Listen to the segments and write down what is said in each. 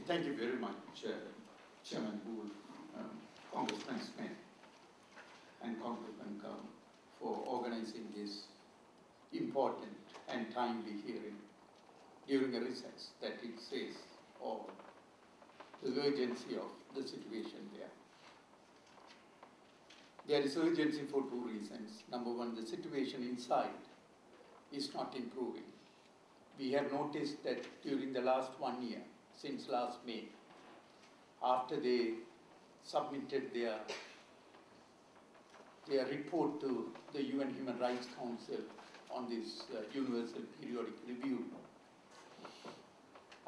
Thank you very much, Chairman Gould, Congressman Smith, and Congressman Kaur for organizing this important and timely hearing during a recess that it says all the urgency of the situation there. There is urgency for two reasons. Number one, the situation inside is not improving. We have noticed that during the last 1 year, since last May, after they submitted their report to the UN Human Rights Council on this Universal Periodic Review,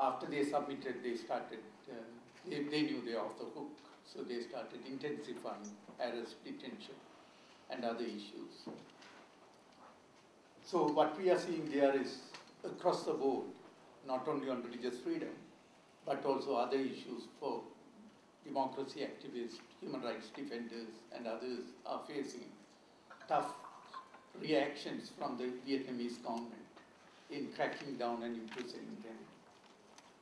after they submitted, they started, they knew they were off the hook, so they started intensifying arrest, detention, and other issues. So what we are seeing there is across the board, not only on religious freedom, but also other issues for democracy activists, human rights defenders, and others are facing tough reactions from the Vietnamese government in cracking down and imprisoning them.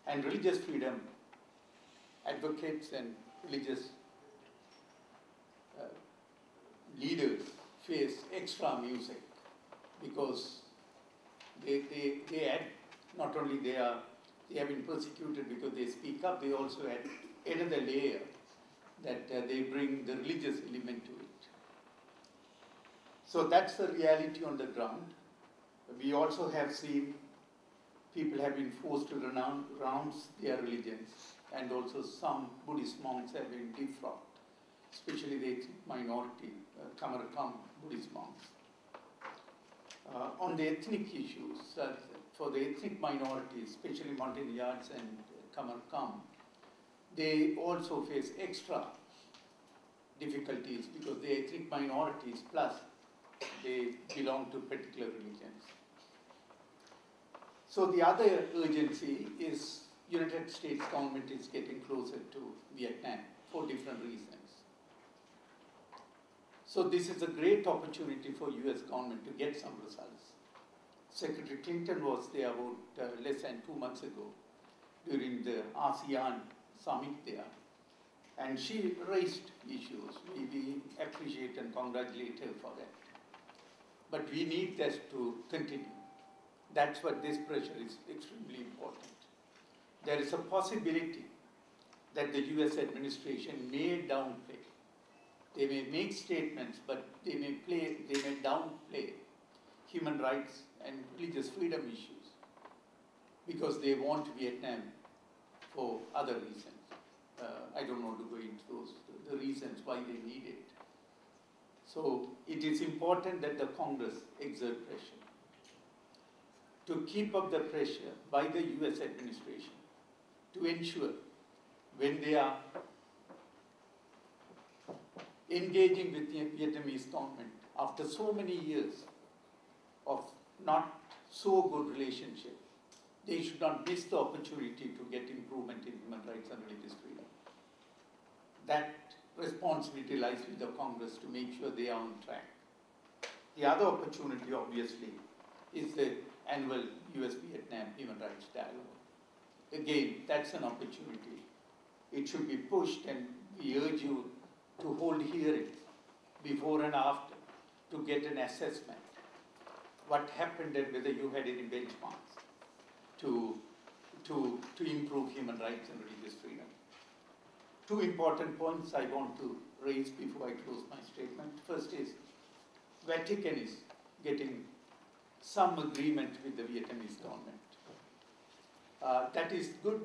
And religious freedom advocates and religious leaders face extra music because they add, not only they have been persecuted because they speak up, they also add another layer that they bring the religious element to it. So that's the reality on the ground. We also have seen people have been forced to renounce their religions, and also some Buddhist monks have been defrocked, especially the ethnic minority, Kumar Buddhist monks. On the ethnic issues, for the ethnic minorities, especially Montagnards and Kumar, they also face extra difficulties because they are ethnic minorities, plus they belong to particular religions. So the other urgency is United States government is getting closer to Vietnam for different reasons. So this is a great opportunity for US government to get some results. Secretary Clinton was there about less than 2 months ago during the ASEAN summit there, and she raised issues. We appreciate and congratulate her for that. But we need this to continue. That's what this pressure is extremely important. There is a possibility that the US administration may downplay. They may make statements, but they may downplay human rights and religious freedom issues because they want Vietnam for other reasons. I don't want to go into the reasons why they need it. So it is important that the Congress exert pressure to keep up the pressure by the US administration to ensure when they are engaging with the Vietnamese government after so many years of not so good relationship, they should not miss the opportunity to get improvement in human rights and religious freedom. That responsibility lies with the Congress to make sure they are on track. The other opportunity, obviously, is the annual US-Vietnam Human Rights Dialogue. Again, that's an opportunity. It should be pushed, and we urge you to hold hearings before and after to get an assessment. What happened and whether you had any benchmarks to improve human rights and religious freedom. Two important points I want to raise before I close my statement. First is, Vatican is getting some agreement with the Vietnamese government. That is good,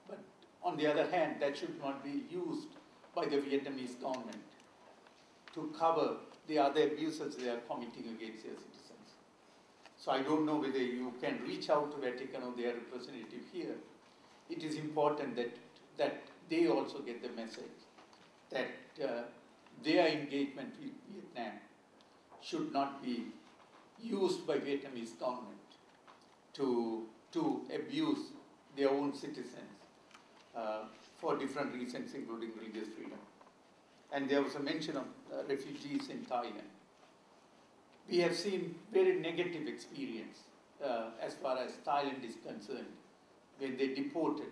but on the other hand, that should not be used by the Vietnamese government to cover the other abuses they are committing against their citizens. So I don't know whether you can reach out to Vatican or their representative here. It is important that they also get the message that their engagement with Vietnam should not be used by Vietnamese government to abuse their own citizens for different reasons, including religious freedom. And there was a mention of refugees in Thailand. We have seen very negative experience as far as Thailand is concerned when they deported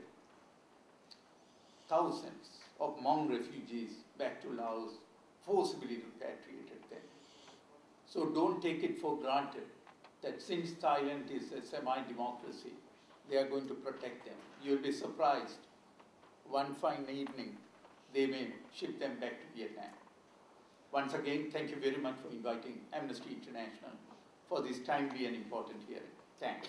thousands of Hmong refugees back to Laos, forcibly repatriated them. So don't take it for granted that since Thailand is a semi-democracy, they are going to protect them. You'll be surprised. One fine evening, they may ship them back to Vietnam. Once again, thank you very much for inviting Amnesty International for this timely and important hearing. Thanks.